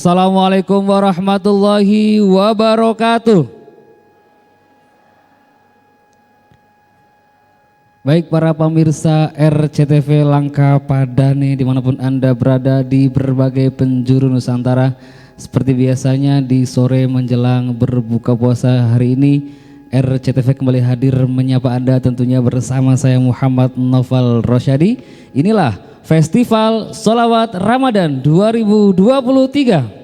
Assalamualaikum warahmatullahi wabarakatuh. Baik para pemirsa RCTV Langka Padane dimanapun Anda berada di berbagai penjuru Nusantara. Seperti biasanya di sore menjelang berbuka puasa hari ini, RCTV kembali hadir menyapa Anda tentunya bersama saya Muhammad Noval Rosyadi. Inilah Festival Sholawat Ramadan 2023.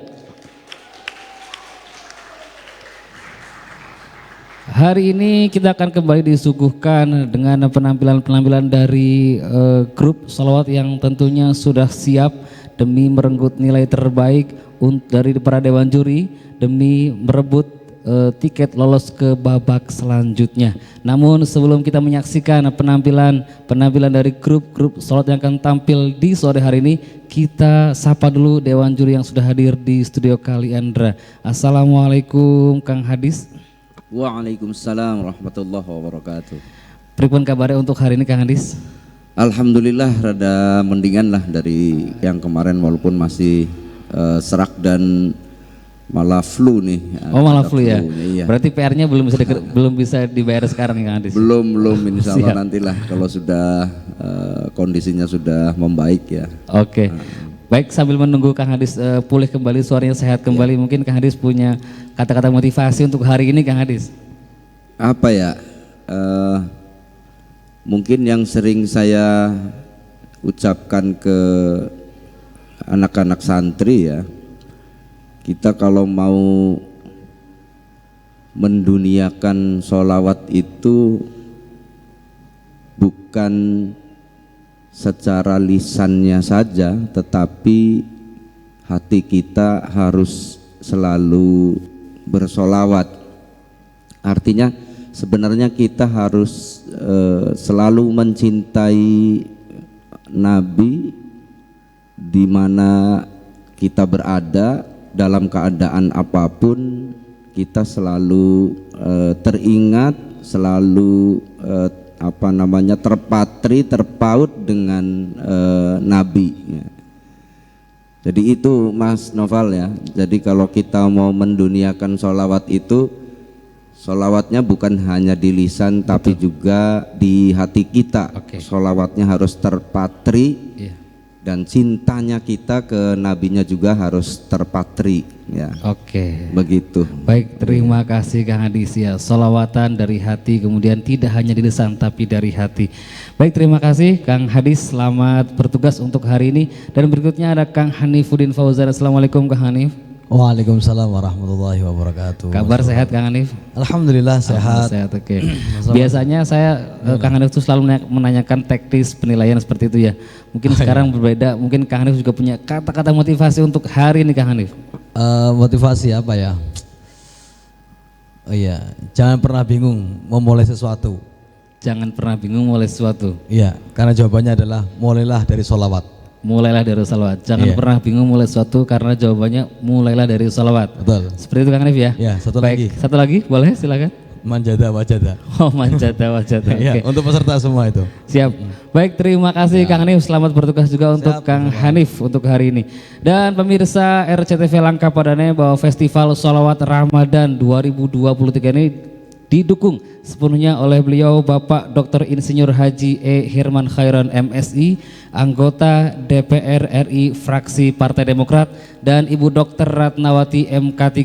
Hari ini kita akan kembali disuguhkan dengan penampilan-penampilan dari grup sholawat yang tentunya sudah siap demi merenggut nilai terbaik dari para dewan juri demi merebut tiket lolos ke babak selanjutnya. Namun sebelum kita menyaksikan penampilan dari grup-grup sholawat yang akan tampil di sore hari ini, kita sapa dulu dewan juri yang sudah hadir di studio Kaliandra. Assalamualaikum Kang Hadis. Waalaikumsalam warahmatullahi wabarakatuh. Pripun kabarnya untuk hari ini Kang Hadis? Alhamdulillah rada mendingan lah dari yang kemarin walaupun masih serak dan malah flu nih. Oh malah flu ya? Iya. Berarti PR-nya belum bisa dibayar sekarang nih Kang Hadis? Belum insya Allah nantilah kalau sudah kondisinya sudah membaik ya. Oke. Baik, sambil menunggu Kang Hadis pulih kembali, suaranya sehat kembali, mungkin Kang Hadis punya kata-kata motivasi untuk hari ini Kang Hadis. Apa ya, mungkin yang sering saya ucapkan ke anak-anak santri ya, kita kalau mau menduniakan sholawat itu bukan secara lisannya saja, tetapi hati kita harus selalu bersolawat. Artinya sebenarnya kita harus selalu mencintai Nabi di mana kita berada, dalam keadaan apapun kita selalu teringat, selalu terpaut dengan Nabi. Jadi itu Mas Noval ya. Jadi kalau kita mau menduniakan sholawat itu, sholawatnya bukan hanya di lisan tapi juga di hati kita. Sholawatnya harus terpatri dan cintanya kita ke nabinya juga harus terpatri ya. Begitu. Baik, terima kasih Kang Hadis ya. Sholawatan dari hati, kemudian tidak hanya di lisan tapi dari hati. Baik, terima kasih Kang Hadis, selamat bertugas untuk hari ini. Dan berikutnya ada Kang Hanifuddin Fauzan. Assalamualaikum Kang Hanif. Waalaikumsalam warahmatullahi wabarakatuh. Kabar sehat Kang Hanif? Alhamdulillah sehat. Oke. Biasanya saya Kang Hanif itu selalu menanyakan teknis penilaian seperti itu ya. Mungkin sekarang berbeda. Mungkin Kang Hanif juga punya kata-kata motivasi untuk hari ini Kang Hanif. Motivasi apa ya? Oh iya, jangan pernah bingung memulai sesuatu. Jangan pernah bingung memulai sesuatu. Iya, karena jawabannya adalah mulailah dari sholawat. Mulailah dari sholawat. Jangan pernah bingung mulai sesuatu karena jawabannya mulailah dari sholawat. Betul. Seperti itu Kang Hanif ya? Ya, Baik, satu lagi boleh silakan. Manjada wajada. Oh manjada wajada. Ya, untuk peserta semua itu. Siap. Baik, terima kasih Kang Hanif. Selamat bertugas juga untuk Kang Hanif untuk hari ini. Dan pemirsa RCTV Langka Padane bahwa Festival Sholawat Ramadan 2023 ini didukung sepenuhnya oleh beliau Bapak Dr. Insinyur Haji E. Hirman Khairan MSI, anggota DPR RI fraksi Partai Demokrat, dan Ibu Dr. Ratnawati MK3,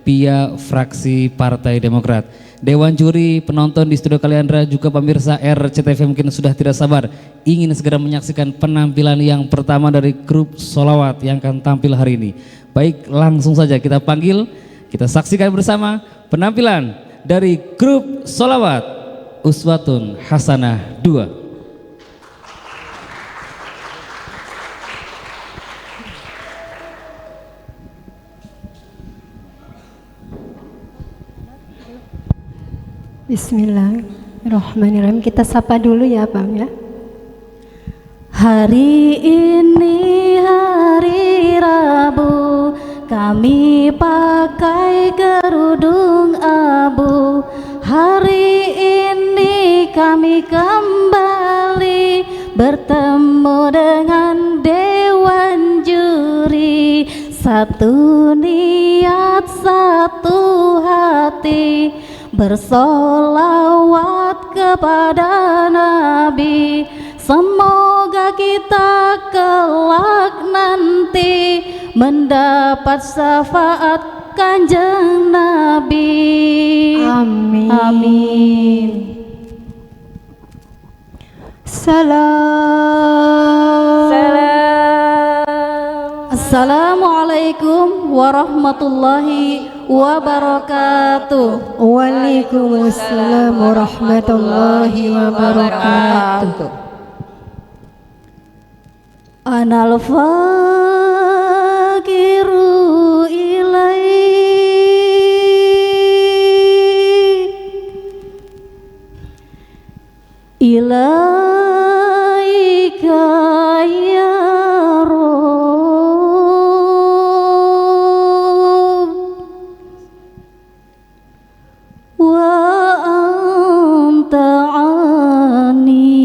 PIA fraksi Partai Demokrat. Dewan juri, penonton di studio Kaliandra, juga pemirsa RCTV mungkin sudah tidak sabar ingin segera menyaksikan penampilan yang pertama dari grup sholawat yang akan tampil hari ini. Baik, langsung saja kita panggil, kita saksikan bersama penampilan dari grup sholawat Uswatun Hasanah 2. Bismillahirrahmanirrahim. Kita sapa dulu ya Pak ya. Hari ini hari Rabu, kami pakai kerudung abu. Hari ini kami kembali bertemu dengan dewan juri. satu niat satu hati bersolawat kepada Nabi. Semoga kita kelak nanti mendapat syafaat Kanjeng Nabi. Amin. Amin. Salam. Assalamualaikum warahmatullahi wabarakatuh. Waalaikumsalam warahmatullahi wabarakatuh. Anal fakiru ilaika ya Rabb wa anta anni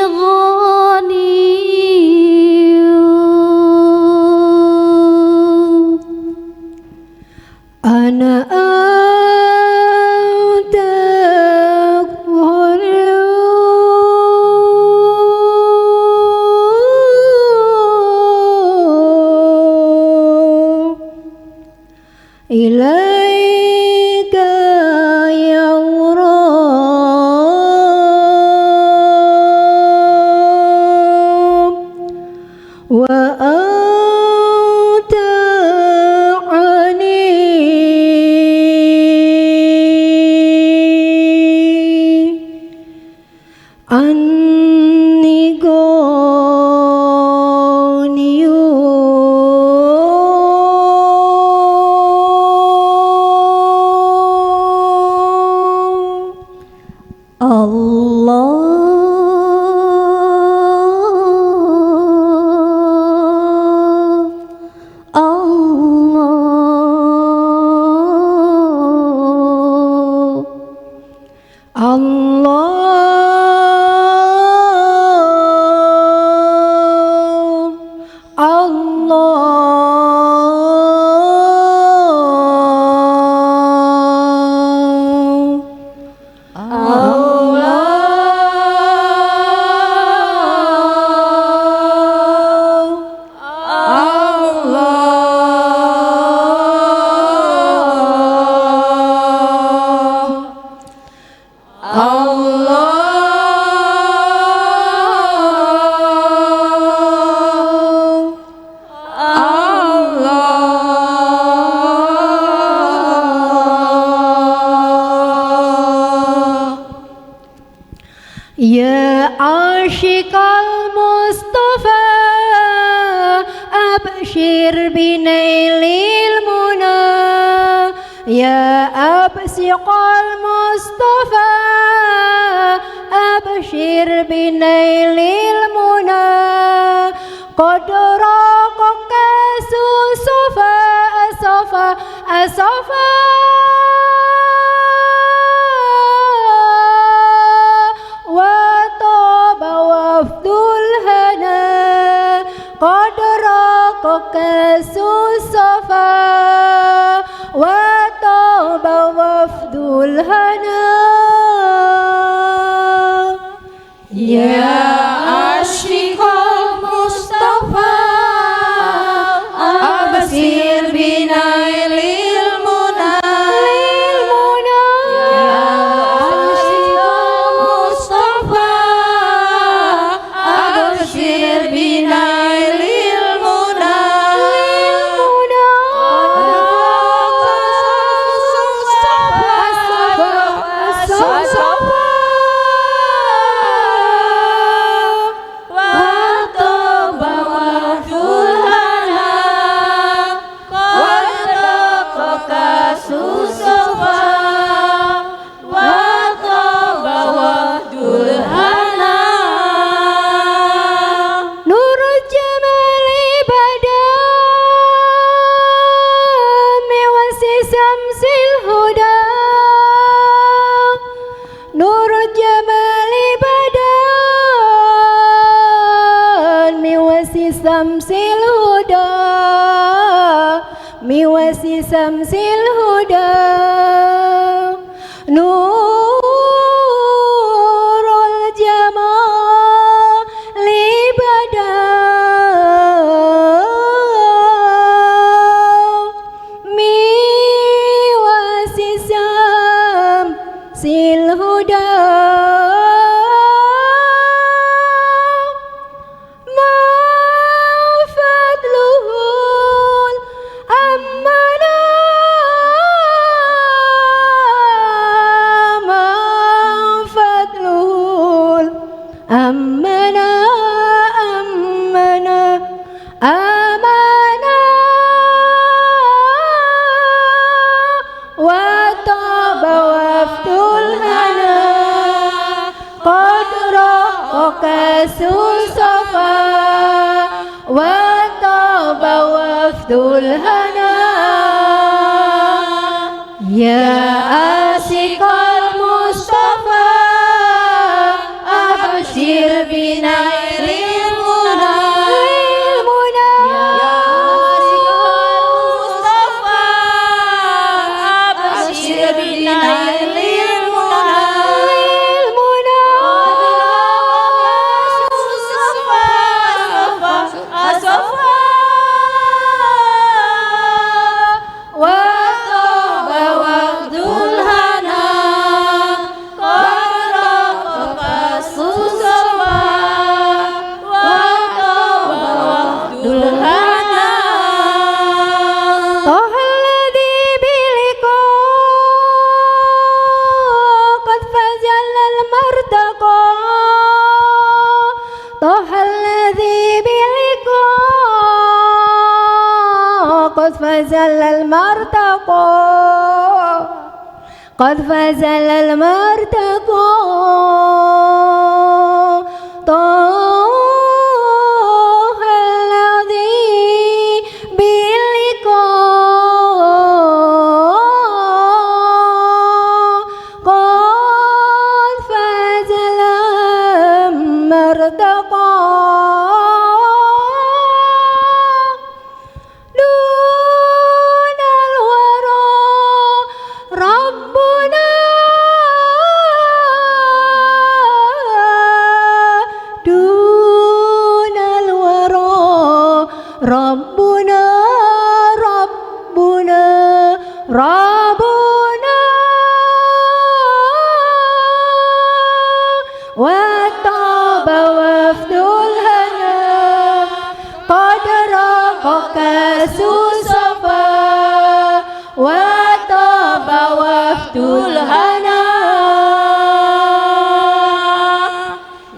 ghaniyun. Ana anta ilaika ya Rabb wa anta anni ghaniyun. Ya ashiqal Mustafa abshir binailil muna. Ya abshiqal Mustafa abshir binailil muna. Qadraka susofa asofa asofa wafdul hana qadraka susofa wa taba wafdul hana. Ya ashiqal Mustafa absir binailil muna. samsil huda miwasi samsil huda nurul jamal libada miwasi samsil huda Susafa wa taba wafdul hana ya asikal Mustafa abshir binairil muna ya asikal Mustafa abshir binairil muna فزل المرتقى قد فزل المرتقى طه الذي باللقاء قد فزل المرتقى Rabbuna wa taba wafdul hana qad raqaka susafa wa taba wafdul hana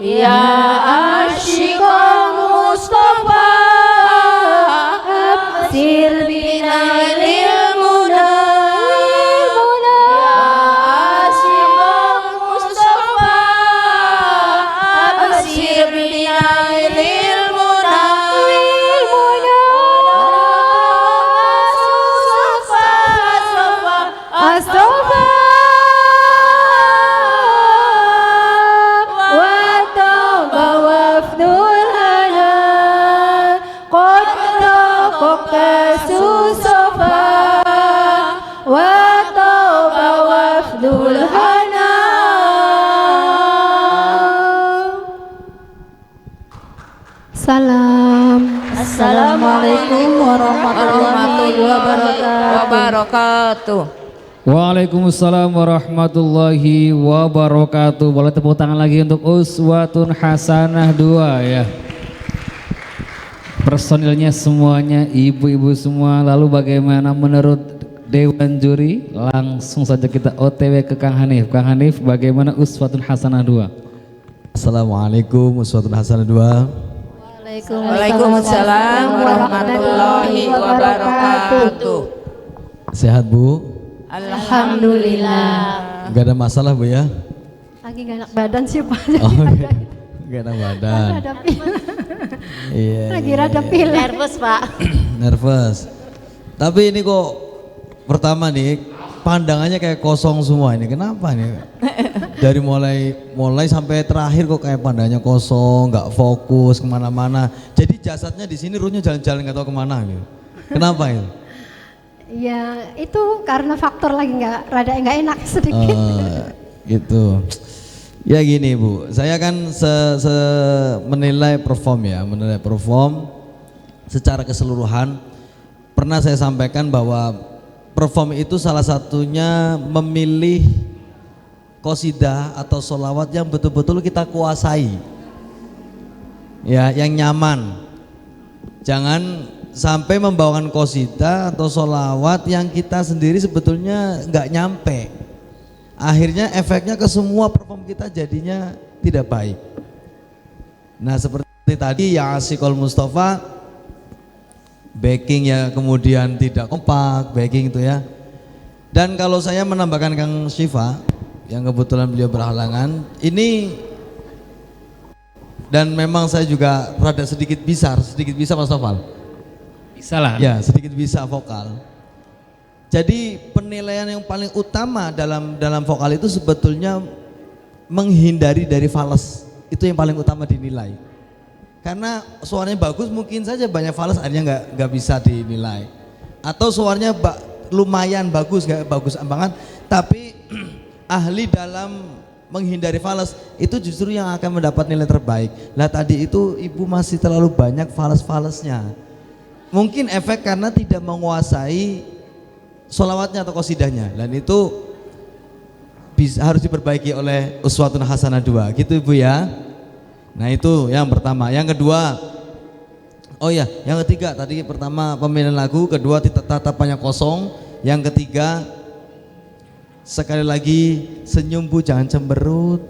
ya ashiqal Mustafa absir binailil Salam. Assalamualaikum warahmatullahi wabarakatuh. Waalaikumsalam warahmatullahi wabarakatuh. Boleh tepuk tangan lagi untuk Uswatun Hasanah 2 ya. Personilnya semuanya ibu-ibu semua. Lalu bagaimana menurut Dewan Juri? Langsung saja kita OTW ke Kang Hanif. Kang Hanif, bagaimana Uswatun Hasanah 2? Assalamualaikum Uswatun Hasanah 2. Waalaikumsalam warahmatullahi wabarakatuh. Sehat Bu? Alhamdulillah. Gak ada masalah Bu ya? Lagi gak enak badan sih Pak. Oh, gak enak badan. Iya. Lagi rada pilek. Nervous Pak. Nervous. Tapi ini kok pertama nih pandangannya kayak kosong semua ini. Kenapa nih? Dari mulai sampai terakhir kok kayak pandanya kosong, nggak fokus kemana-mana. Jadi jasadnya di sini, ruhnya jalan-jalan nggak tahu kemana gitu. Kenapa itu? Ya itu karena faktor lagi rada nggak enak sedikit. Gitu. Ya gini Bu, saya kan menilai perform secara keseluruhan. Pernah saya sampaikan bahwa perform itu salah satunya memilih qasidah atau sholawat yang betul-betul kita kuasai, ya, yang nyaman. Jangan sampai membawakan qasidah atau sholawat yang kita sendiri sebetulnya nggak nyampe. Akhirnya efeknya ke semua perform kita jadinya tidak baik. Nah seperti tadi ya Asyikul Mustafa, backing ya kemudian tidak kompak, backing itu ya. Dan kalau saya menambahkan Kang Syifa, yang kebetulan beliau berhalangan ini, dan memang saya juga rada sedikit bisa Mas Noval. Bisa lah. Ya, sedikit bisa vokal. Jadi penilaian yang paling utama dalam vokal itu sebetulnya menghindari dari fals. Itu yang paling utama dinilai. Karena suaranya bagus mungkin saja banyak fals akhirnya nggak bisa dinilai. Atau suaranya lumayan bagus, nggak bagus banget, tapi ahli dalam menghindari fals itu justru yang akan mendapat nilai terbaik. Lah tadi itu ibu masih terlalu banyak fals-falsnya. Mungkin efek karena tidak menguasai sholawatnya atau qasidahnya. Dan itu harus diperbaiki oleh uswatun hasanah 2. Gitu Ibu ya. Nah itu yang pertama. Yang kedua, oh ya, yang ketiga tadi pertama pemilihan lagu, kedua tatapannya kosong, yang ketiga sekali lagi senyum Bu, jangan cemberut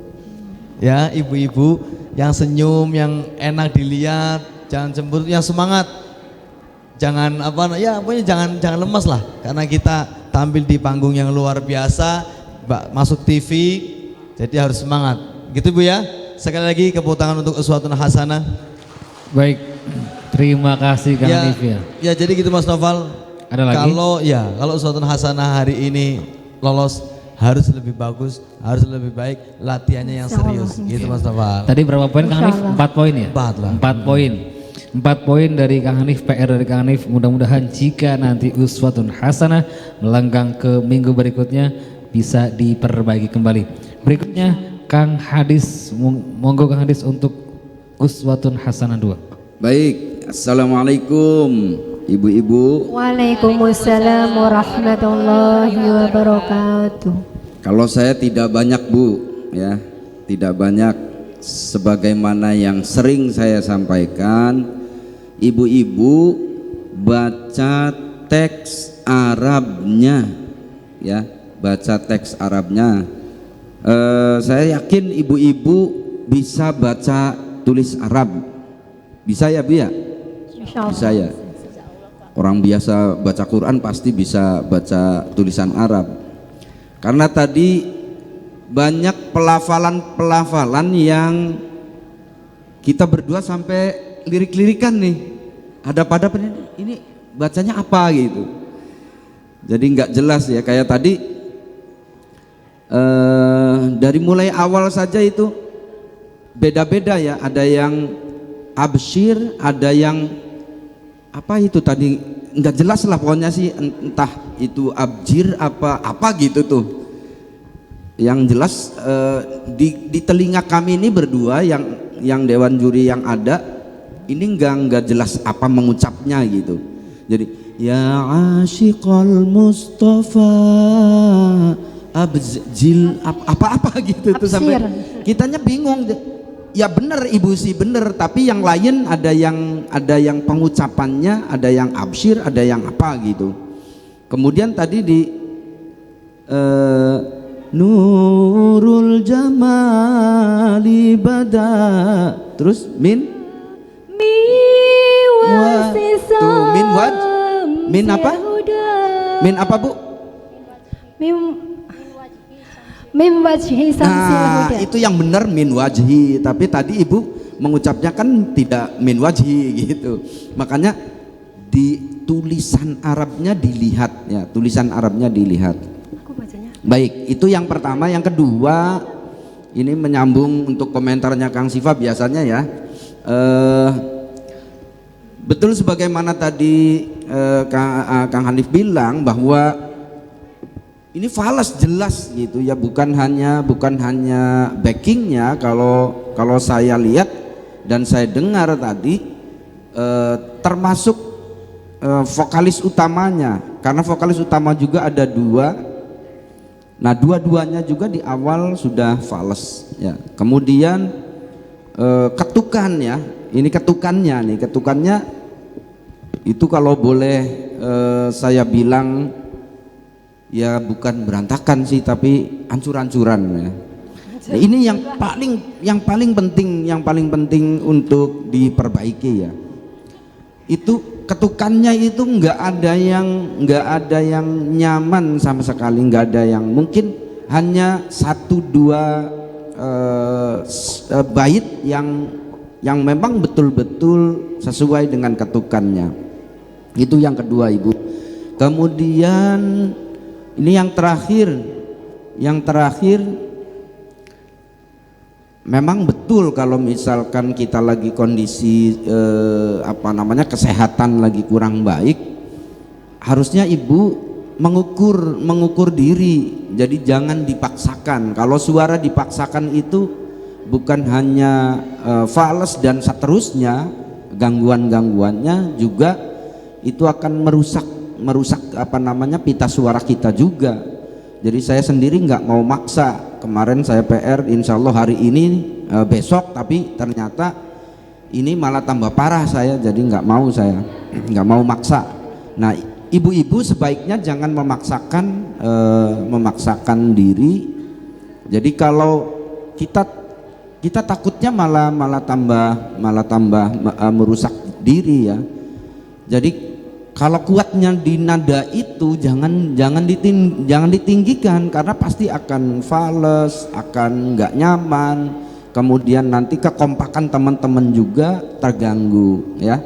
ya ibu-ibu, yang senyum yang enak dilihat, jangan cemberut, yang semangat, jangan pokoknya jangan lemas lah, karena kita tampil di panggung yang luar biasa, masuk TV, jadi harus semangat gitu Bu ya. Sekali lagi tepuk tangan untuk uswatun hasanah. Baik, terima kasih Kang Hanif ya. Ya jadi gitu Mas Noval. Ada lagi? Kalau uswatun hasanah hari ini lolos, harus lebih bagus, harus lebih baik, latihannya yang serius gitu Mas Noval. Tadi berapa poin Kang Hanif? 4 poin ya? 4 lah. 4 poin. 4 poin dari Kang Hanif, PR dari Kang Hanif. Mudah-mudahan jika nanti uswatun hasanah melenggang ke minggu berikutnya bisa diperbaiki kembali. Berikutnya Kang Hadis, monggo Kang Hadis untuk uswatun hasanah 2. Baik, assalamualaikum ibu-ibu. Waalaikumsalam warahmatullahi wabarakatuh. Kalau saya tidak banyak Bu, ya, tidak banyak, sebagaimana yang sering saya sampaikan, ibu-ibu baca teks Arabnya, ya, baca teks Arabnya. Saya yakin ibu-ibu bisa baca tulis Arab, bisa ya Bu ya? Bisa ya. Orang biasa baca Quran pasti bisa baca tulisan Arab. Karena tadi banyak pelafalan-pelafalan yang kita berdua sampai lirik-lirikan nih. Ada pada ini bacanya apa gitu. Jadi nggak jelas ya, kayak tadi dari mulai awal saja itu beda-beda ya. Ada yang absyir, ada yang apa itu tadi nggak jelas lah pokoknya sih, entah itu abjir apa gitu tuh. Yang jelas di telinga kami ini berdua yang dewan juri yang ada ini nggak jelas apa mengucapnya gitu. Jadi ya Asyiqal Mustafa abjil apa gitu tuh, sampai kitanya bingung. Ya benar ibu sih benar, tapi yang lain ada yang pengucapannya, ada yang absyir, ada yang apa gitu. Kemudian tadi di Nurul Jamali Bada, terus min apa? Min apa Bu? Min wajhi samsil huda. Itu yang benar min wajhi, tapi tadi ibu mengucapnya kan tidak min wajhi gitu. Makanya di tulisan Arabnya dilihat ya, tulisan Arabnya dilihat. Aku bacanya. Baik, itu yang pertama. Yang kedua, Ini menyambung untuk komentarnya Kang Siva biasanya ya. Betul sebagaimana tadi Kang Hanif bilang bahwa ini falas jelas gitu ya, bukan hanya backingnya. Kalau saya lihat dan saya dengar tadi termasuk vokalis utamanya, karena vokalis utama juga ada dua. Nah, dua-duanya juga di awal sudah fals ya. Kemudian ketukan ya, ini ketukannya itu kalau boleh saya bilang ya bukan berantakan sih, tapi ancur-ancuran ya. Nah, ini yang paling penting untuk diperbaiki ya. Itu ketukannya itu nggak ada yang nyaman sama sekali, nggak ada yang, mungkin hanya 1-2 bait yang memang betul-betul sesuai dengan ketukannya. Itu yang kedua Ibu. Kemudian ini yang terakhir memang betul kalau misalkan kita lagi kondisi kesehatan lagi kurang baik, harusnya Ibu mengukur diri. Jadi jangan dipaksakan. Kalau suara dipaksakan itu bukan hanya fals dan seterusnya, gangguannya juga itu akan merusak pita suara kita juga. Jadi saya sendiri nggak mau maksa. Kemarin saya PR, insya Allah hari ini besok, tapi ternyata ini malah tambah parah saya. Jadi nggak mau maksa. Nah, ibu-ibu sebaiknya jangan memaksakan diri. Jadi kalau kita takutnya malah tambah merusak diri ya. Jadi kalau kuatnya di nada itu jangan ditinggikan, karena pasti akan fals, akan nggak nyaman. Kemudian nanti kekompakan teman-teman juga terganggu ya.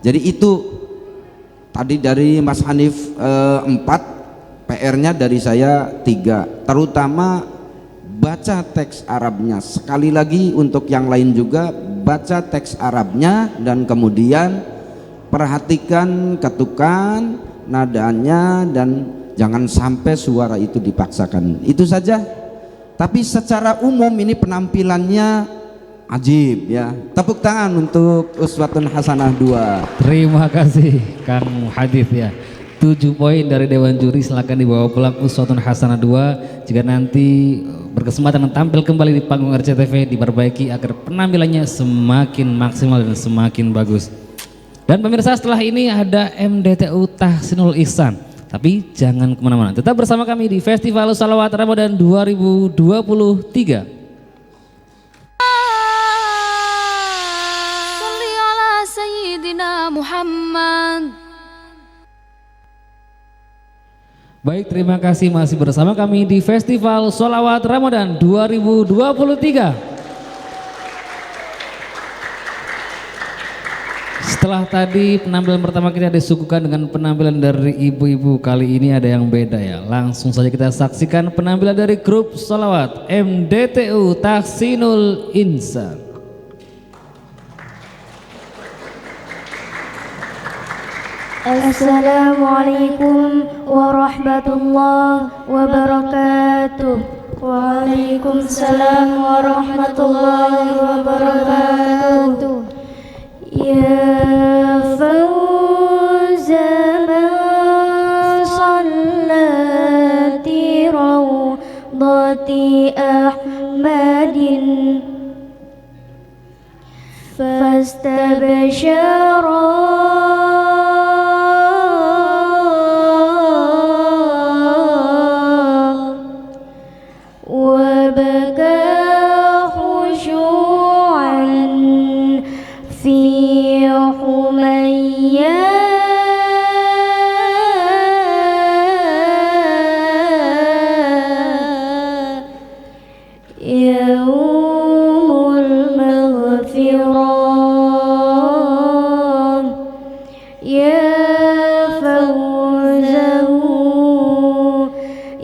Jadi itu tadi dari Mas Hanif 4, PR-nya dari saya 3, terutama baca teks Arabnya. Sekali lagi untuk yang lain juga, baca teks Arabnya dan kemudian perhatikan ketukan, nadanya, dan jangan sampai suara itu dipaksakan. Itu saja. Tapi secara umum ini penampilannya ajib ya. Tepuk tangan untuk Uswatun Hasanah 2. Terima kasih Kang Hadif ya. 7 poin dari Dewan Juri, silakan dibawa pulang Uswatun Hasanah 2. Jika nanti berkesempatan tampil kembali di panggung RCTV, diperbaiki agar penampilannya semakin maksimal dan semakin bagus. Dan pemirsa, setelah ini ada MDTU Tahsinul Ihsan. Tapi jangan kemana-mana, tetap bersama kami di Festival Sholawat Ramadan 2023. Sholli ala Sayyidina Muhammad. Baik, terima kasih masih bersama kami di Festival Sholawat Ramadan 2023. Setelah tadi penampilan pertama kita disuguhkan dengan penampilan dari ibu-ibu, kali ini ada yang beda ya. Langsung saja kita saksikan penampilan dari grup Sholawat MDTU Tahsinul Ihsan. Assalamualaikum warahmatullahi wabarakatuh. Waalaikumsalam warahmatullahi wabarakatuh. Ya fawza man sallati rawdati Ahmadin fastabshara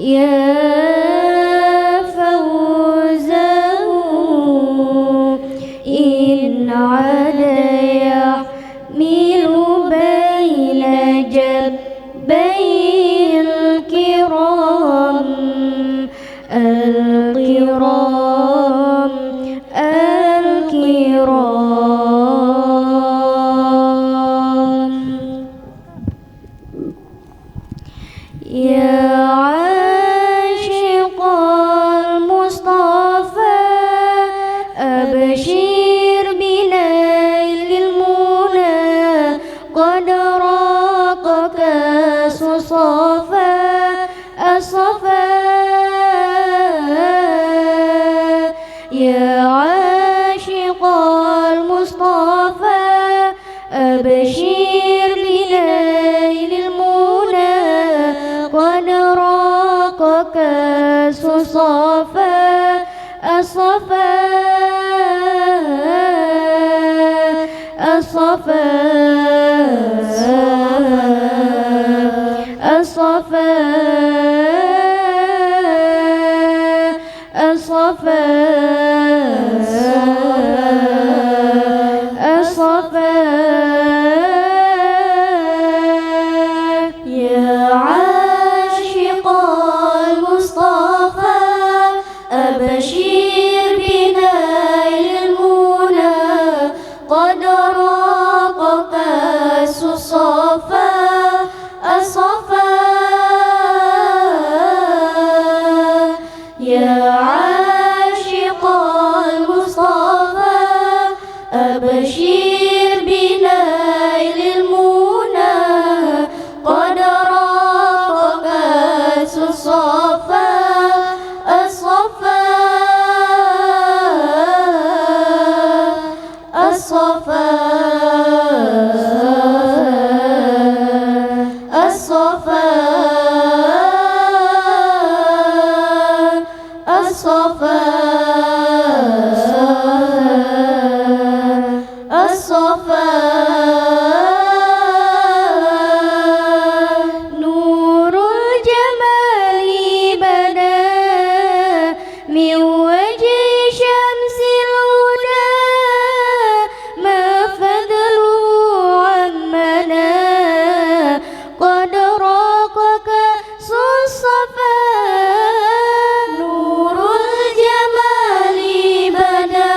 يا فوزه الصفا الصفا الصفا الصفا يا عاشق المصطفى أبشر بنيل المنى قد راق كأس الصفا الصفا يا عاشق المصطفى أبشر بنيل المنى قد راق كأس الصفا الصفا الصفا الصفا الصفا الصفا نور الجمال بدا من وجه شمس الهدى ما فضله عمنا قد راق كأس الصفا نور الجمال بدا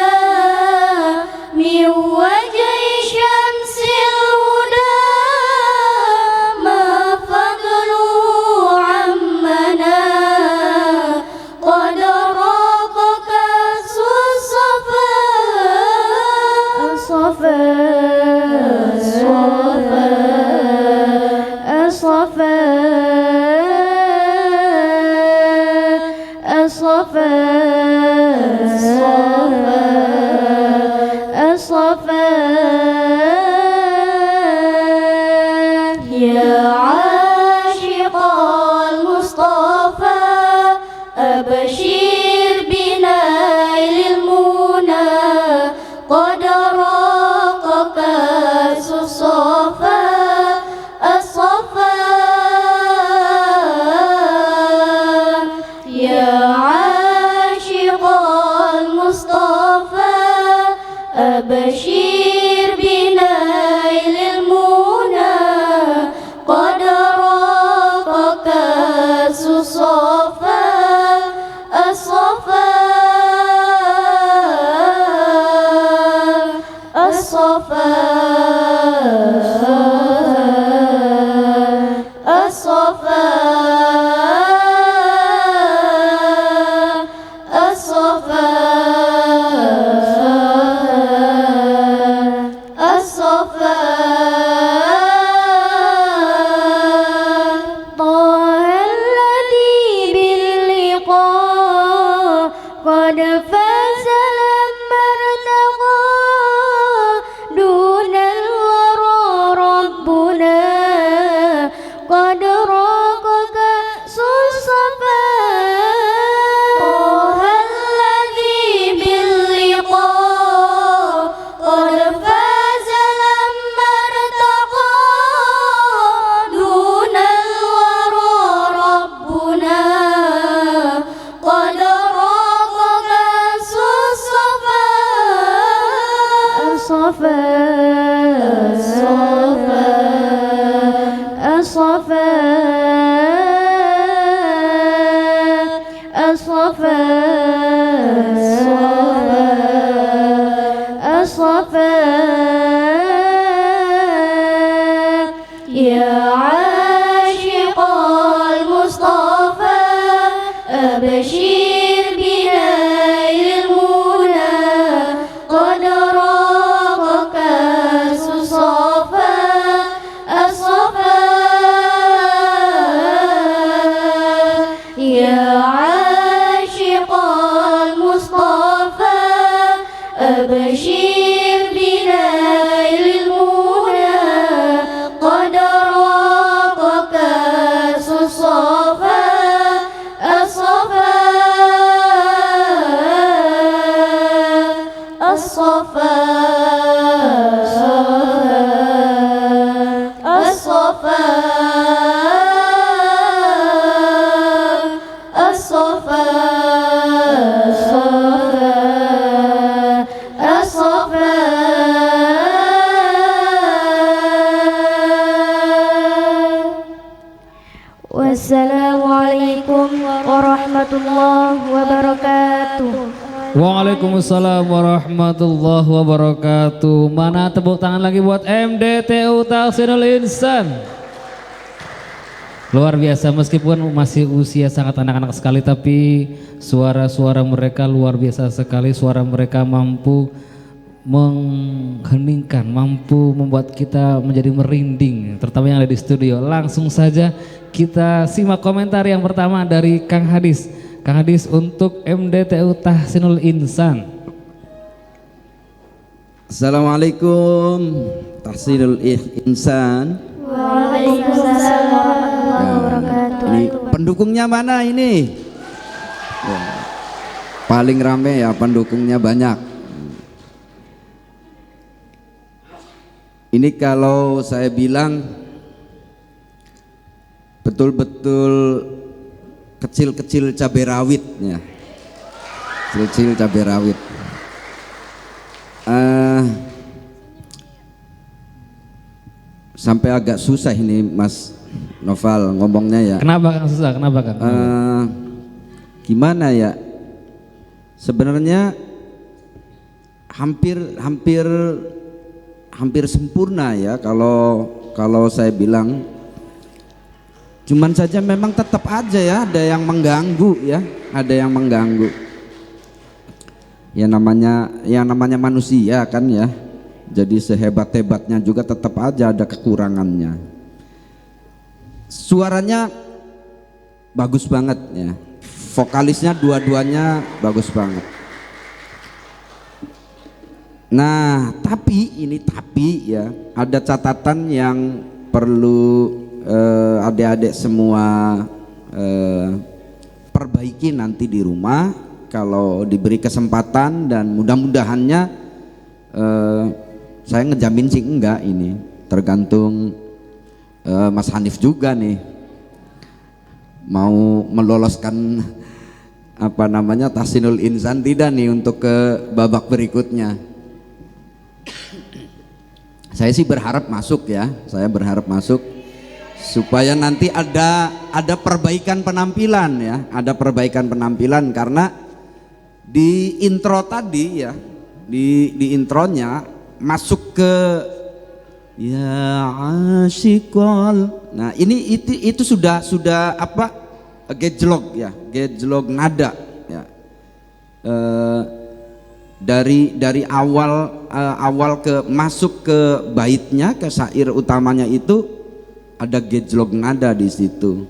من وجه شمس الهدى ما فضله عمنا قد راق كأس الصفا الصفا الصفا الصفا الصفا يا عاشق المصطفى أبشر بنيل المنى قد راق كأس الصفا الصفا يا عاشق المصطفى أبشر بنيل المنى قد راق كأس الصفا الصفا الصفا الصفا الصفا الصفا طه الذي باللقاء قد فاز لما ارتقى دون الورى ربنا قد راق كأس الصفا طه الذي باللقاء قد فاز لما Wassalamualaikum warahmatullahi wabarakatuh. Waalaikumsalam warahmatullahi wabarakatuh. Mana tepuk tangan lagi buat MDTU Tahsinul Insan. Luar biasa, meskipun masih usia sangat anak-anak sekali, tapi suara-suara mereka luar biasa sekali. Suara mereka mampu mengheningkan, mampu membuat kita menjadi merinding, terutama yang ada di studio. Langsung saja kita simak komentar yang pertama dari Kang Hadis. Kang Hadis untuk MDTU Tahsinul Insan. Assalamualaikum Tahsinul Insan. Waalaikumsalam warahmatullahi wabarakatuh. Ini pendukungnya mana ini? Ya, paling rame ya, pendukungnya banyak. Ini kalau saya bilang betul-betul kecil-kecil cabai rawit ya. Kecil-kecil cabai rawit. Sampai agak susah ini Mas Noval ngomongnya ya. Kenapa Kang susah? Kenapa Kang? Gimana ya? Sebenarnya hampir sempurna ya kalau saya bilang. Cuman saja memang tetap aja ya ada yang mengganggu ya, ada yang mengganggu. Ya namanya manusia kan ya. Jadi sehebat-hebatnya juga tetap aja ada kekurangannya. Suaranya bagus banget ya. Vokalisnya dua-duanya bagus banget. Nah, tapi ya ada catatan yang perlu adik-adik semua perbaiki nanti di rumah kalau diberi kesempatan, dan mudah-mudahannya saya ngejamin sih enggak, ini tergantung Mas Hanif juga nih mau meloloskan Tahsinul Insan tidak nih untuk ke babak berikutnya. Saya sih berharap masuk ya, saya berharap masuk supaya nanti ada perbaikan penampilan ya, ada perbaikan penampilan, karena di intro tadi ya, di intronya masuk ke ya asyikol. Nah ini itu sudah gejlog ya, gejlog nada ya. Dari awal ke masuk ke baitnya, ke syair utamanya itu ada gejlog nada di situ.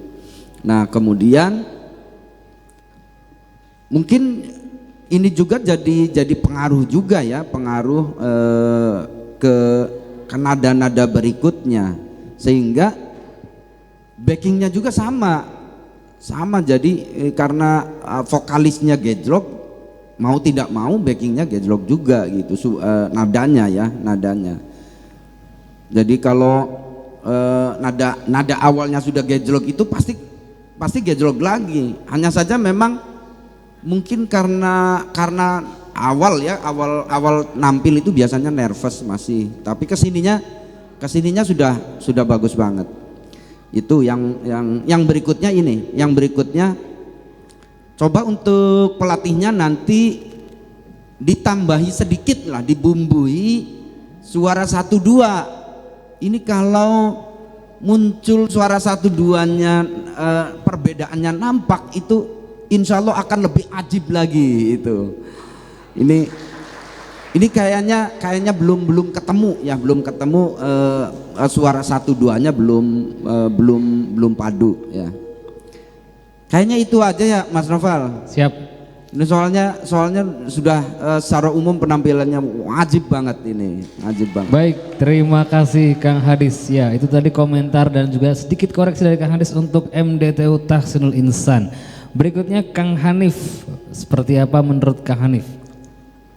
Nah kemudian mungkin ini juga jadi pengaruh juga ya, pengaruh ke nada-nada berikutnya, sehingga backingnya juga sama jadi karena vokalisnya gejlog, mau tidak mau backingnya gejlog juga gitu, nadanya. Jadi kalau nada awalnya sudah gejlog itu pasti gejlog lagi. Hanya saja memang mungkin karena awal nampil itu biasanya nervous masih, tapi kesininya sudah bagus banget. Itu yang berikutnya ini, yang berikutnya coba untuk pelatihnya nanti ditambahi sedikit lah, dibumbui suara 1-2. Ini kalau muncul suara 1-2-nya perbedaannya nampak, itu insya Allah akan lebih ajib lagi itu. Ini kayaknya belum ketemu ya, belum ketemu suara 1-2-nya belum padu ya. Kayaknya itu aja ya Mas Noval. Siap. Ini soalnya sudah secara umum penampilannya wajib banget ini, wajib banget. Baik, terima kasih Kang Hadis. Ya, itu tadi komentar dan juga sedikit koreksi dari Kang Hadis untuk MDTU Tahsinul Insan. Berikutnya Kang Hanif, seperti apa menurut Kang Hanif?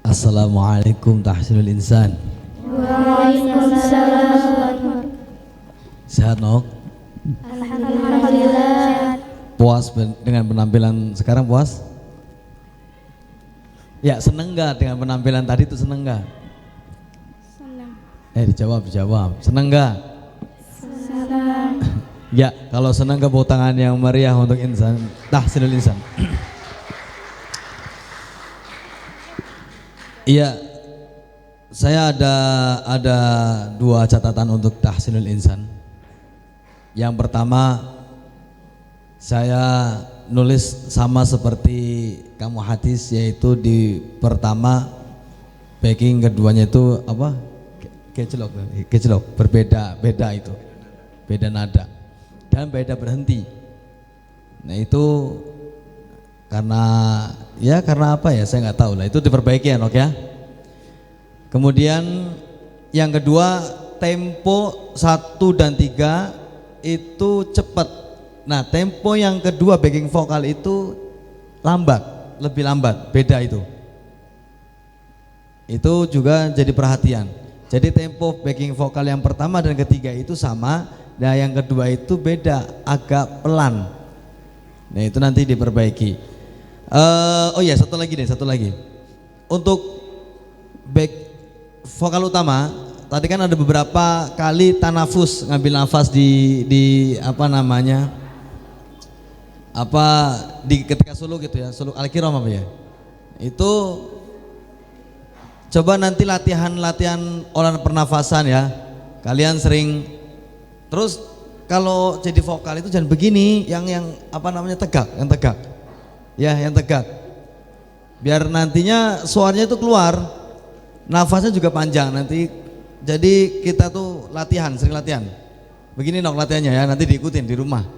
Assalamualaikum Tahsinul Insan. Waalaikumsalam. Sehat Nok? Alhamdulillah. Puas dengan penampilan sekarang, puas? Ya, seneng gak dengan penampilan tadi itu, seneng gak? Senang. Dijawab. Seneng gak? Senang. Ya, kalau senang tepuk tangan yang meriah untuk insan, tahsinul insan. Iya, saya ada dua catatan untuk tahsinul insan. Yang pertama, saya nulis sama seperti kamu hadis, yaitu di pertama backing, keduanya itu apa? Kecilok, berbeda itu, beda nada dan beda berhenti. Nah itu karena apa ya, saya nggak tahu lah, itu diperbaiki ya Nok ya. Kemudian yang kedua, tempo 1 dan 3 itu cepat. Nah tempo yang kedua backing vokal itu lambat, lebih lambat, beda itu juga jadi perhatian. Jadi tempo backing vokal yang pertama dan ketiga itu sama, nah yang kedua itu beda, agak pelan. Nah itu nanti diperbaiki. Oh ya, satu lagi. Untuk back vokal utama, tadi kan ada beberapa kali tanafus, ngambil nafas di apa namanya? Ketika solo gitu ya, solo al-kiram apa ya? Itu coba nanti latihan olah pernafasan ya. Kalian sering, terus kalau jadi vokal itu jangan begini, yang apa namanya, tegak. Ya, yang tegak. Biar nantinya suaranya itu keluar, nafasnya juga panjang nanti. Jadi kita tuh sering latihan. Begini Nok latihannya ya, nanti diikutin di rumah.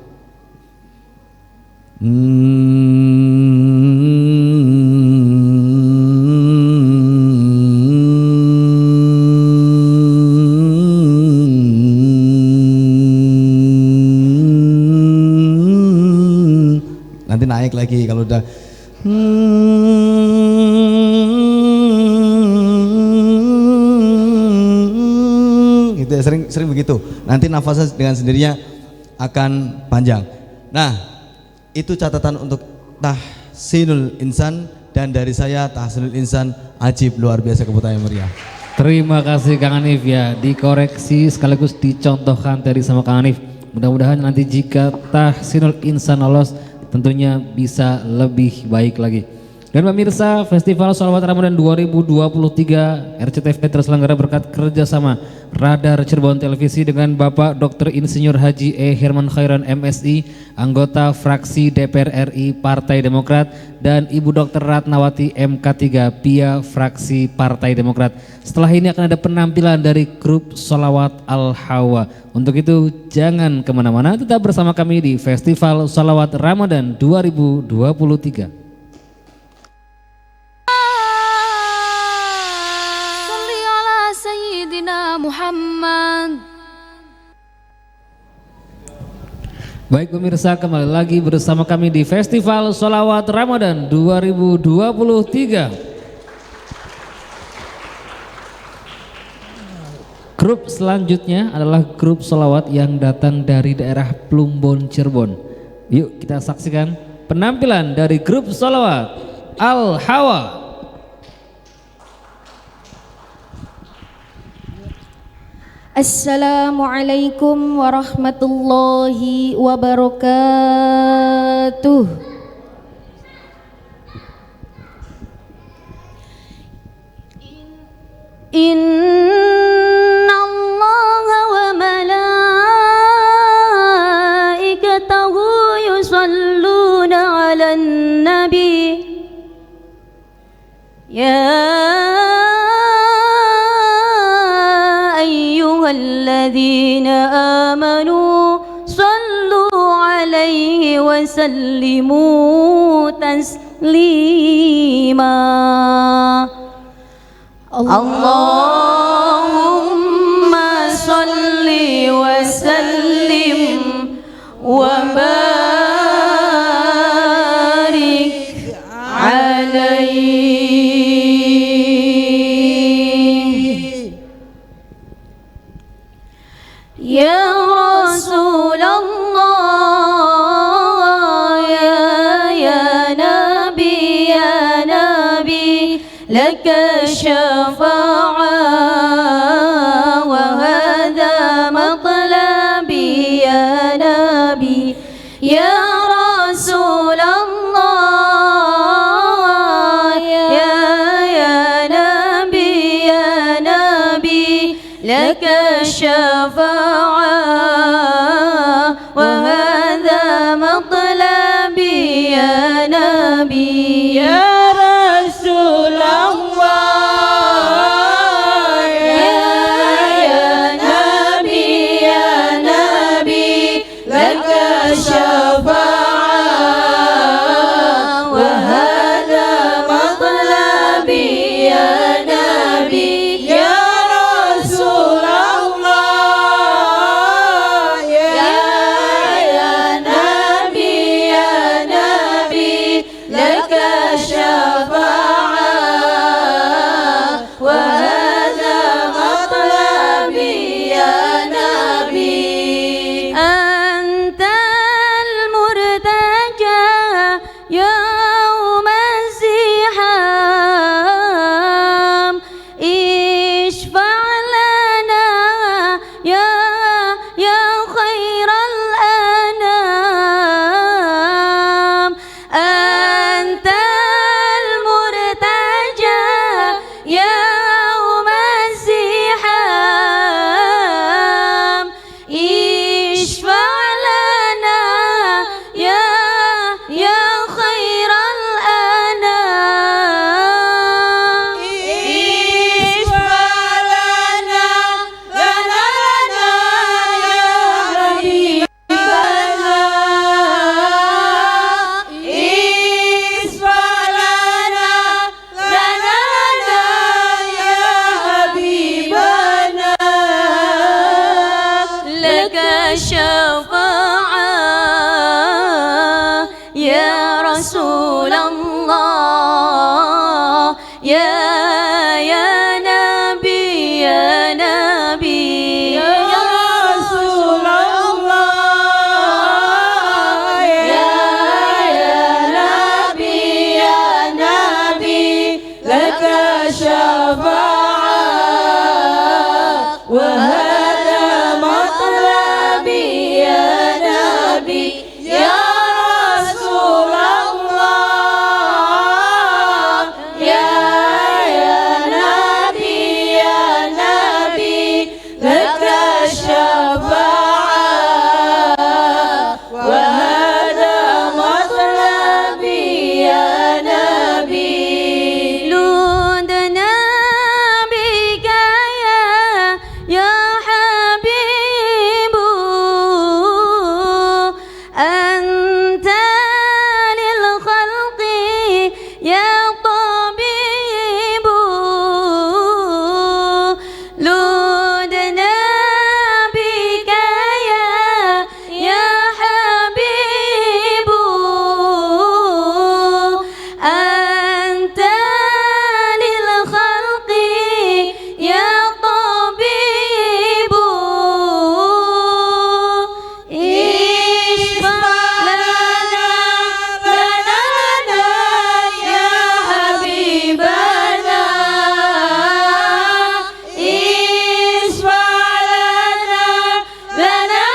Nanti naik lagi kalau udah gitu ya, sering begitu. Nanti nafasnya dengan sendirinya akan panjang. Nah, itu catatan untuk tahsinul insan, dan dari saya tahsinul insan ajib, luar biasa, keputusan yang meriah. Terima kasih Kang Hanif ya, dikoreksi sekaligus dicontohkan tadi sama Kang Hanif. Mudah-mudahan nanti jika tahsinul insan lolos tentunya bisa lebih baik lagi. Dan pemirsa, Festival Sholawat Ramadan 2023 RCTV terselenggara berkat kerjasama Radar Cirebon Televisi dengan Bapak Dr. Insinyur Haji E. Herman Khairan MSI, anggota fraksi DPR RI Partai Demokrat, dan Ibu Dr. Ratnawati MK3 PIA fraksi Partai Demokrat. Setelah ini akan ada penampilan dari grup Sholawat Al-Hawa. Untuk itu jangan kemana-mana, tetap bersama kami di Festival Sholawat Ramadan 2023. Muhammad. Baik pemirsa, kembali lagi bersama kami di Festival Sholawat Ramadan 2023. Grup selanjutnya adalah grup sholawat yang datang dari daerah Plumbon, Cirebon. Yuk kita saksikan penampilan dari grup sholawat Al-Hawa. Assalamualaikum warahmatullahi wabarakatuh. Inna Allaha wa malaikatahu yusalluna 'alan nabi. Ya الذين آمنوا صلوا عليه وسلموا تسليما اللهم صل وسلم وبارك عليه. Ya Rasulullah, ya Nabi, laka syafa'ah wa hadha matlabi ya Nabi. الشفاعة وهذا مطلبي يا نبي يا رسول الله يا نبي لك الشفاعة وهذا مطلبي يا نبي يا رسول الله يا نبي لك الشفاعة وهذا مطلبي يا نبي أنت المرتجى يوم الزحام اشفع لنا يا خير الأنام أنت المرتجى يوم الزحام اشفع لنا يا خير الأنام اشفع لنا يا حبيبنا اشفع لنا يا حبيبنا لك الشفاعة يا رسول الله يا نبي يا رسول الله يا نبي لك الشفاعة وهذا مطلبي يا نبي يا رسول الله يا نبي لك الشفاعة وهذا مطلبي يا نبي لودنا بك يا حبيب أنت للخلق يا طبيب لودنا بك يا حبيب أنت للخلق يا طبيب اشفع لنا يا حبيبنا اشفع لنا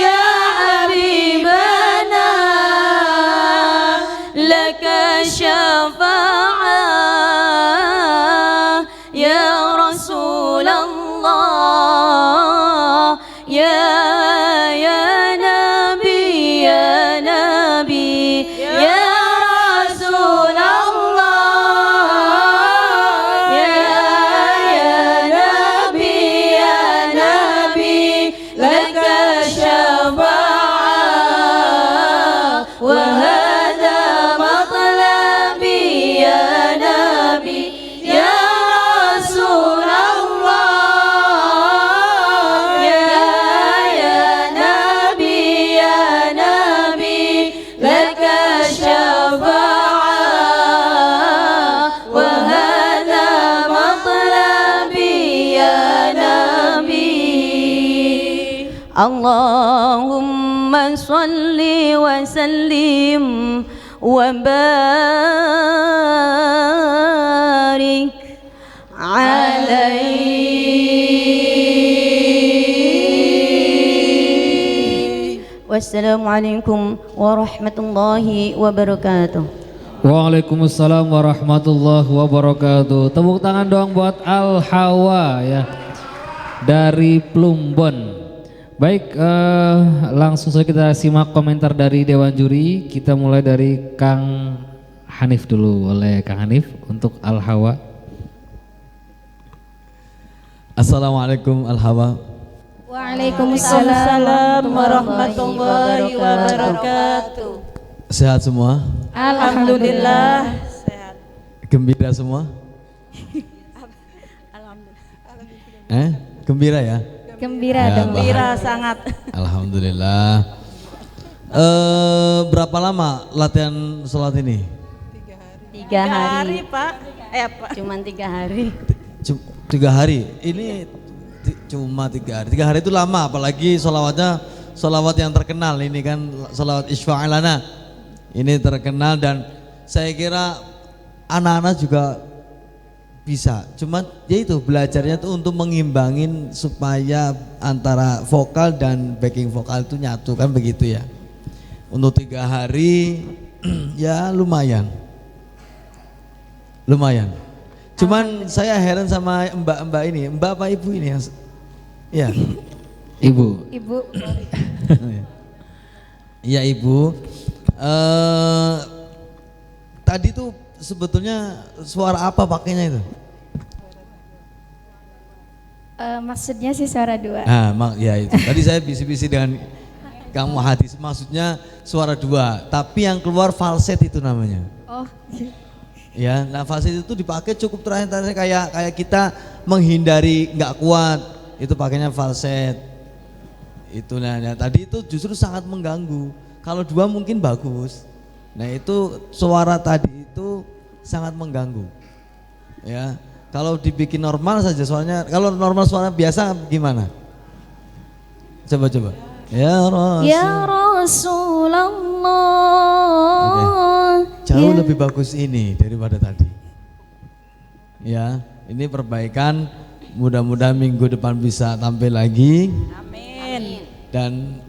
يا حبيبنا لك الشفاعة يا رسول الله يا نبي يا رسول الله يا نبي لك الشفاعة وهذا مطلبي يا نبي يا رسول الله يا نبي لك الشفاعة وهذا مطلبي يا نبي اللهم صل وسلم وبارك عليه والسلام عليكم ورحمة الله وبركاته. Waalaikumsalam warahmatullahi wabarakatuh. Tepuk tangan dong buat Al Hawa ya. dari Plumbon. Baik, langsung saja kita simak komentar dari Dewan Juri. Kita mulai dari Kang Hanif dulu, oleh Kang Hanif untuk Al-Hawa. Assalamualaikum Al-Hawa. Waalaikumsalam warahmatullahi wabarakatuh. Sehat semua? Alhamdulillah sehat. Gembira semua? Gembira ya? Gembira, Ya, gembira sangat. Alhamdulillah. Berapa lama latihan sholat ini? 3 hari. Pak. Pak. Cuman 3 hari. 3 hari. Ini cuma 3 hari. 3 hari itu lama, apalagi sholawatnya sholawat yang terkenal ini kan, sholawat Isfa'ilana. Ini terkenal dan saya kira anak-anak juga bisa. Cuma ya itu belajarnya tuh untuk mengimbangin supaya antara vokal dan backing vokal itu nyatu kan begitu ya. Untuk 3 hari ya lumayan. Cuman saya heran sama mbak-mbak ini, mbak apa ibu ini yang ya Ibu. Ibu. Iya ibu. Tadi tuh sebetulnya suara apa pakainya itu? Maksudnya sih suara 2. Nah, ya itu. Tadi saya bisi-bisi dengan kamu hadis, maksudnya suara 2, tapi yang keluar falset itu namanya. Oh. Ya, nah falset itu dipakai cukup terakhir kayak kita menghindari nggak kuat, itu pakainya falset. Itu nah, tadi itu justru sangat mengganggu. Kalau 2 mungkin bagus. Nah itu suara tadi itu sangat mengganggu. Ya, kalau dibikin normal saja suaranya, kalau normal suara biasa gimana? Coba. Ya Rasul. Ya Rasulullah. Jauh lebih bagus ini daripada tadi. Ya, ini perbaikan. Mudah-mudahan minggu depan bisa tampil lagi. Amin. Dan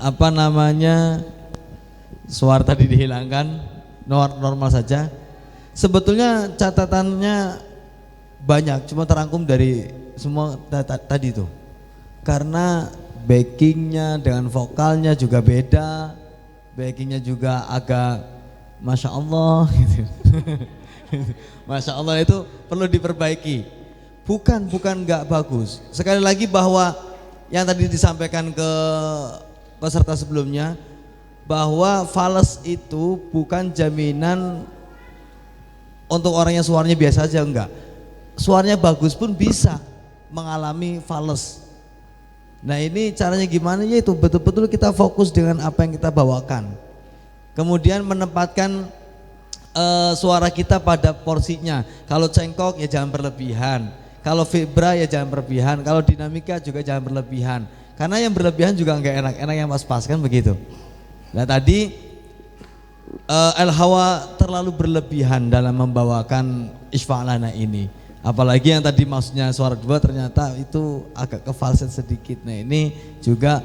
apa namanya, suara tadi dihilangkan, normal saja. Sebetulnya catatannya banyak, cuma terangkum dari semua tadi itu. Karena backingnya dengan vokalnya juga beda, backingnya juga agak Masya Allah gitu. Masya Allah itu perlu diperbaiki. Bukan nggak bagus. Sekali lagi bahwa yang tadi disampaikan ke peserta sebelumnya, bahwa fals itu bukan jaminan untuk orang yang suaranya biasa aja, enggak. Suaranya bagus pun bisa mengalami fals. Nah ini caranya gimana, yaitu betul-betul kita fokus dengan apa yang kita bawakan. Kemudian menempatkan suara kita pada porsinya. Kalau cengkok ya jangan berlebihan, kalau vibra ya jangan berlebihan, kalau dinamika juga jangan berlebihan. Karena yang berlebihan juga enggak enak, enak yang pas-pas kan begitu. Nah tadi Al-Hawa terlalu berlebihan dalam membawakan Isfa'lana ini. Apalagi yang tadi maksudnya suara 2 ternyata itu agak ke falset sedikit. Nah ini juga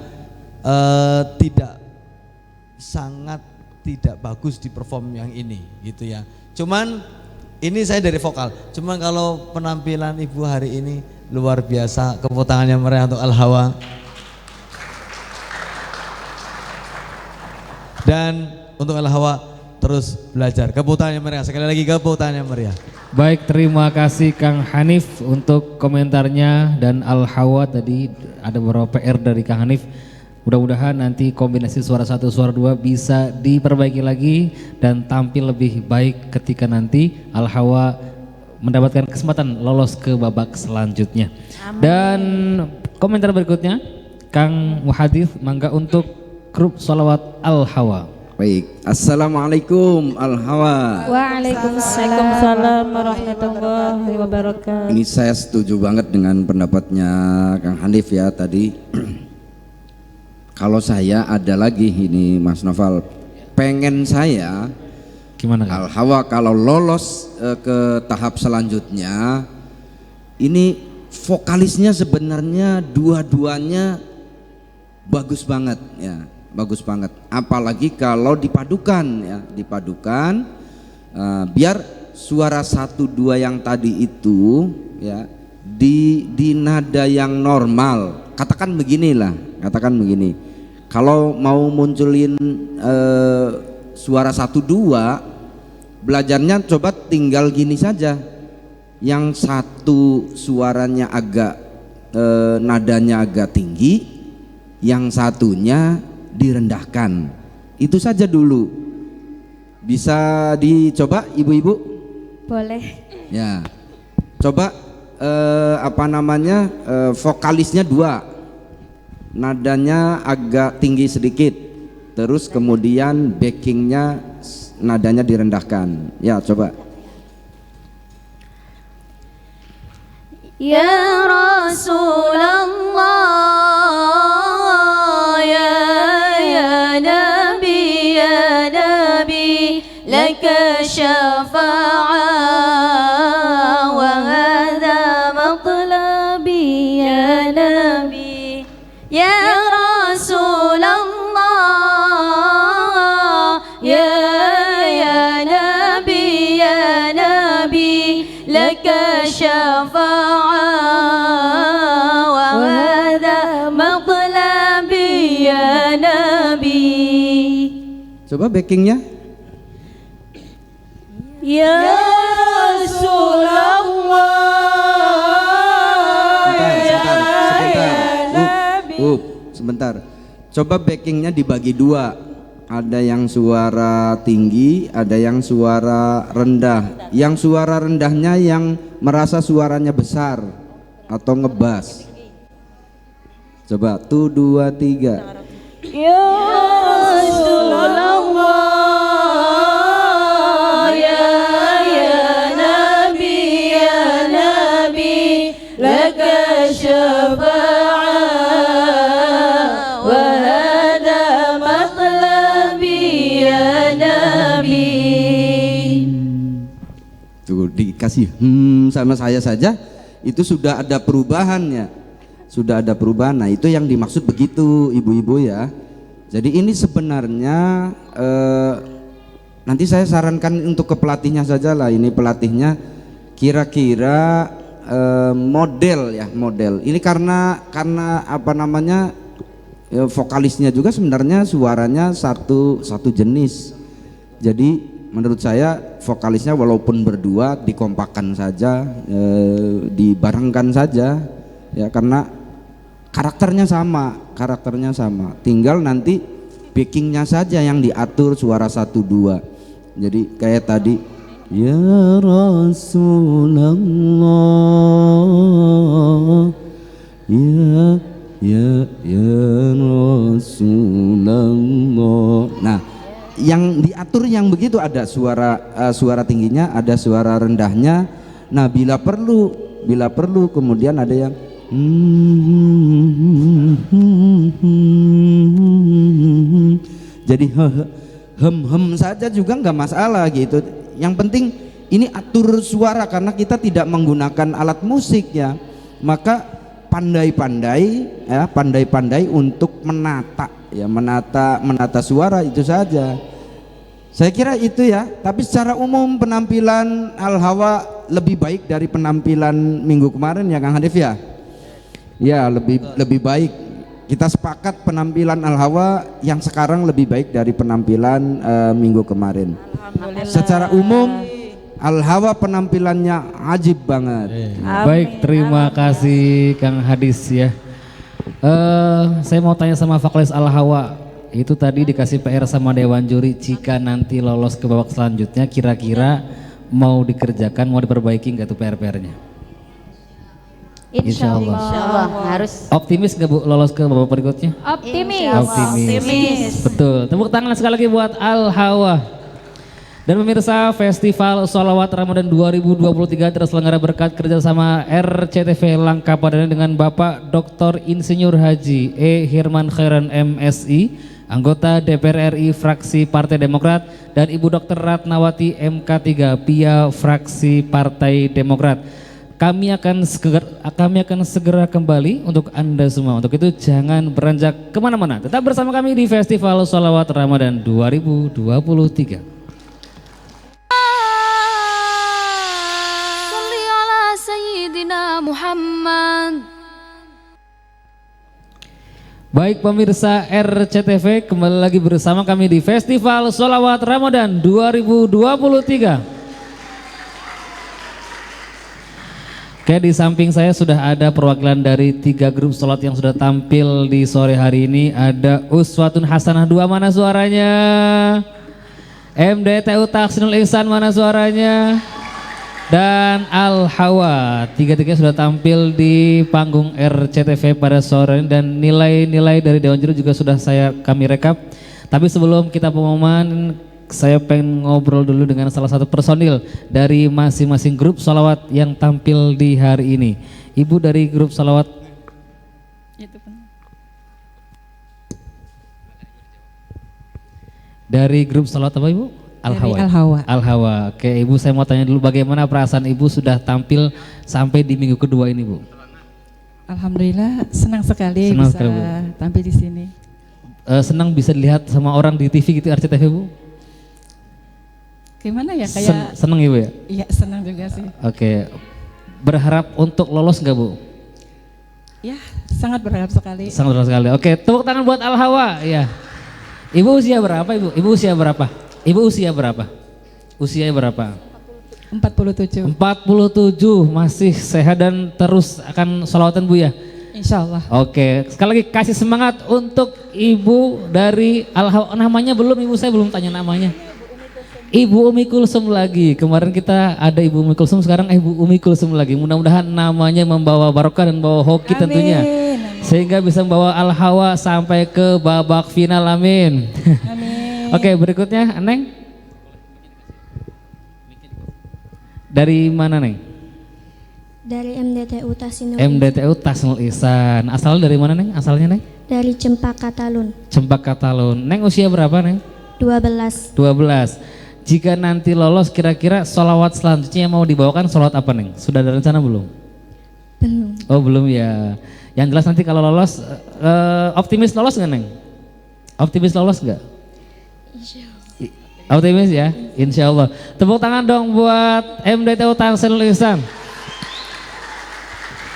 tidak bagus di perform yang ini gitu ya. Cuman ini saya dari vokal. Cuman kalau penampilan ibu hari ini luar biasa. Tepuk tangannya meriah untuk Al-Hawa. Dan untuk Al-Hawa terus belajar. Tepuk tangannya meriah. Sekali lagi tepuk tangannya meriah. Baik, terima kasih Kang Hanif untuk komentarnya, dan Al-Hawa tadi ada beberapa PR dari Kang Hanif. Mudah-mudahan nanti kombinasi suara 1 suara 2 bisa diperbaiki lagi dan tampil lebih baik ketika nanti Al-Hawa mendapatkan kesempatan lolos ke babak selanjutnya. Amin. Dan komentar berikutnya Kang Muhadith, mangga untuk grup sholawat Al-Hawa. Baik, Assalamualaikum Al-Hawa. Waalaikumsalam warahmatullahi wabarakatuh. Ini saya setuju banget dengan pendapatnya Kang Hanif ya tadi. Kalau saya ada lagi ini Mas Noval, pengen saya gimana Kang? Al-Hawa kalau lolos ke tahap selanjutnya, ini vokalisnya sebenarnya dua-duanya bagus banget ya, bagus banget. Apalagi kalau dipadukan ya, biar suara 1 2 yang tadi itu ya di nada yang normal. Katakan beginilah, katakan begini. Kalau mau munculin suara 1-2, belajarnya coba tinggal gini saja. Yang satu suaranya agak nadanya agak tinggi, yang satunya direndahkan. Itu saja dulu. Bisa dicoba ibu-ibu? Boleh. Ya. Coba vokalisnya 2, nadanya agak tinggi sedikit, terus kemudian backingnya nadanya direndahkan. Ya, coba. Ya Rasulullah, ya Nabi, laka syafa'ah wa hadha matlabi ya Nabi. Ya Rasulullah, ya Nabi, laka syafa'ah wa hadha matlabi ya Nabi. Coba backingnya. Ya Rasulullah, Sebentar. Coba backingnya dibagi 2. Ada yang suara tinggi, ada yang suara rendah. Yang suara rendahnya yang merasa suaranya besar atau ngebas. Coba 1, 2, 3. Ya Rasulullah, ya Nabi, laka syafa'ah wa hadha matlabi ya Nabi. Tuh dikasih sama saya saja itu sudah ada perubahannya. Sudah ada perubahan. Nah, itu yang dimaksud begitu ibu-ibu ya. Jadi ini sebenarnya nanti saya sarankan untuk ke pelatihnya saja lah. Ini pelatihnya kira-kira model ya, model. Ini karena apa namanya vokalisnya juga sebenarnya suaranya satu jenis. Jadi menurut saya vokalisnya walaupun berdua dikompakkan saja, dibarengkan saja ya, karena karakternya sama, tinggal nanti backingnya saja yang diatur suara 1-2. Jadi kayak tadi, ya Rasulullah, ya Rasulullah. Nah, yang diatur yang begitu, ada suara tingginya, ada suara rendahnya. Nah, bila perlu kemudian ada yang jadi hem saja juga nggak masalah gitu. Yang penting ini atur suara, karena kita tidak menggunakan alat musik ya, maka pandai-pandai untuk menata suara, itu saja. Saya kira itu ya. Tapi secara umum penampilan Al-Hawa lebih baik dari penampilan minggu kemarin ya Kang Hanif ya. Ya, lebih baik. Kita sepakat penampilan Al-Hawa yang sekarang lebih baik dari penampilan minggu kemarin. Secara umum Al-Hawa penampilannya ajib banget. Baik, terima kasih Kang Hadis ya. Saya mau tanya sama vokalis Al-Hawa. Itu tadi dikasih PR sama Dewan Juri, jika nanti lolos ke babak selanjutnya kira-kira mau dikerjakan, mau diperbaiki nggak tuh PR-PR-nya? Insya Allah. Harus Optimis nggak Bu lolos ke babak berikutnya? Optimis. Betul. Tepuk tangan sekali lagi buat Al-Hawa. Dan pemirsa, Festival Sholawat Ramadan 2023 terselenggara berkat kerjasama RCTV Langkapadana dengan Bapak Dr. Insinyur Haji E. Hirman Khairan MSI, anggota DPR RI fraksi Partai Demokrat, dan Ibu Dr. Ratnawati MK3 PIA fraksi Partai Demokrat. Kami akan segera kembali untuk Anda semua. Untuk itu jangan beranjak kemana-mana. Tetap bersama kami di Festival Sholawat Ramadan 2023. Salli ala Sayyidina Muhammad. محمد. Baik pemirsa RCTV, kembali lagi bersama kami di Festival Sholawat Ramadan 2023. Oke, di samping saya sudah ada perwakilan dari 3 grup sholat yang sudah tampil di sore hari ini. Ada Uswatun Hasanah 2, mana suaranya? MDTU Tahsinul Ihsan, mana suaranya? Dan Al-Hawa, 3-3 sudah tampil di panggung RCTV pada sore ini, dan nilai-nilai dari Dewan Juri juga sudah kami rekap. Tapi sebelum kita pengumuman, saya pengen ngobrol dulu dengan salah satu personil dari masing-masing grup sholawat yang tampil di hari ini. Ibu dari grup sholawat. Dari grup sholawat apa Ibu? Al-Hawa. Al-Hawa. Al-Hawa. Oke, Ibu, saya mau tanya dulu bagaimana perasaan Ibu sudah tampil sampai di minggu kedua ini, Bu? Alhamdulillah senang sekali Senang bisa sekali, Bu. tampil di sini. Senang bisa dilihat sama orang di TV gitu, RCTV, Bu? Gimana ya, kayak Senang Ibu ya? iya senang juga sih. Oke. Berharap untuk lolos nggak, Bu? Ya, sangat berharap sekali. Sangat berharap sekali. Oke, tepuk tangan buat Al-Hawa. Ya. Ibu usia berapa, Ibu? Ibu usia berapa? Ibu usia berapa? Usianya berapa? 47. 47, masih sehat dan terus akan sholawatan, Bu ya? Insya Allah. Oke, sekali lagi kasih semangat untuk Ibu dari Al-Hawa. Namanya belum, Ibu, saya belum tanya namanya. Ibu Umi Kulsum lagi. Kemarin kita ada Ibu Umi Kulsum, sekarang Ibu Umi Kulsum lagi. Mudah-mudahan namanya membawa barokah dan membawa hoki tentunya. Amin. Sehingga bisa membawa Al-Hawa sampai ke babak final, amin. Amin. Oke, berikutnya Neng. Dari mana, Neng? Dari MDTU Tahsinul. MDTU Tahsinul Ihsan. Asal dari mana, Neng? Asalnya, Neng? Dari Cempaka Talun. Cempaka Talun. Neng usia berapa, Neng? 12. 12. Jika nanti lolos, kira-kira sholawat selanjutnya yang mau dibawakan sholawat apa, Neng? Sudah ada rencana belum? Belum. Oh, belum ya. Yang jelas nanti kalau lolos, optimis lolos nggak, Neng? Optimis lolos nggak? Optimis ya, insya Allah. Tepuk tangan dong buat MDTU Tahsinul Ihsan.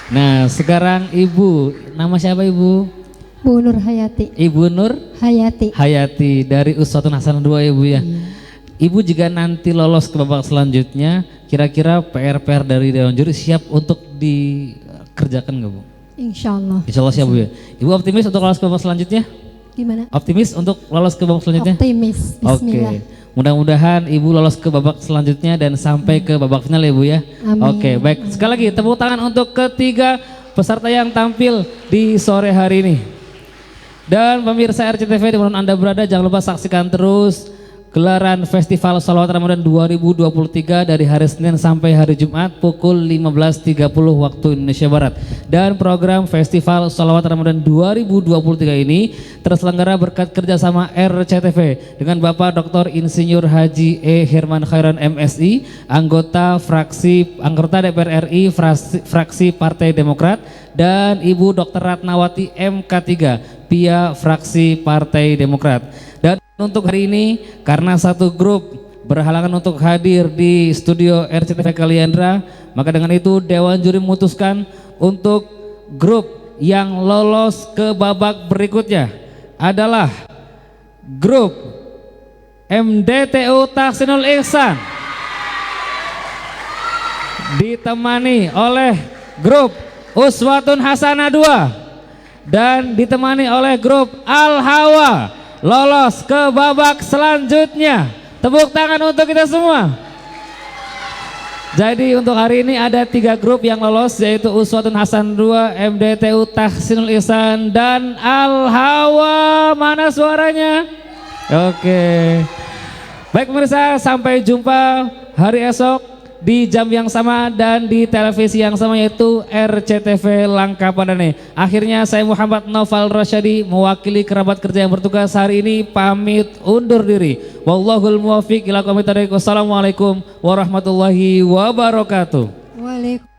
Nah, sekarang Ibu, nama siapa Ibu? Bu Nur Hayati. Ibu Nur Hayati. Hayati dari Uswatun Hasanah 2 Ibu ya. Ibu jika nanti lolos ke babak selanjutnya, kira-kira PR-PR dari Dewan Juri siap untuk dikerjakan nggak, Bu? Insya Allah. Insya Allah siap, Bu ya. Ibu optimis untuk lolos ke babak selanjutnya? Gimana? Optimis untuk lolos ke babak selanjutnya? Optimis. Bismillah. Oke. Mudah-mudahan Ibu lolos ke babak selanjutnya dan sampai ke babak final ya, Bu ya. Amin. Oke, baik. Sekali lagi tepuk tangan untuk ketiga peserta yang tampil di sore hari ini. Dan pemirsa RCTV dimanapun Anda berada, jangan lupa saksikan terus gelaran Festival Sholawat Ramadan 2023 dari hari Senin sampai hari Jumat pukul 15.30 waktu Indonesia Barat. Dan program Festival Sholawat Ramadan 2023 ini terselenggara berkat kerjasama RCTV dengan Bapak Dr. Insinyur Haji E. Herman Khairan MSI, anggota DPR RI fraksi Partai Demokrat, dan Ibu Dr. Ratnawati MK3 PIA fraksi Partai Demokrat. Dan untuk hari ini, karena satu grup berhalangan untuk hadir di studio RCTV Kaliandra, maka dengan itu Dewan Juri memutuskan untuk grup yang lolos ke babak berikutnya adalah grup MDTU Tahsinul Ihsan, ditemani oleh grup Uswatun Hasanah 2 dan ditemani oleh grup Al-Hawa, lolos ke babak selanjutnya. Tepuk tangan untuk kita semua. Jadi untuk hari ini ada 3 grup yang lolos, yaitu Uswatun Hasanah 2, MDTU Tahsinul Ihsan, dan Al-Hawa. Mana suaranya? Oke. Baik pemirsa, sampai jumpa hari esok di jam yang sama dan di televisi yang sama, yaitu RCTV Langkapadane. Akhirnya saya Muhammad Naufal Rasyadi mewakili kerabat kerja yang bertugas hari ini pamit undur diri. Wallahul muwaffiq ila aqwamit thoriq. Wassalamualaikum warahmatullahi wabarakatuh. Waalaikumsalam.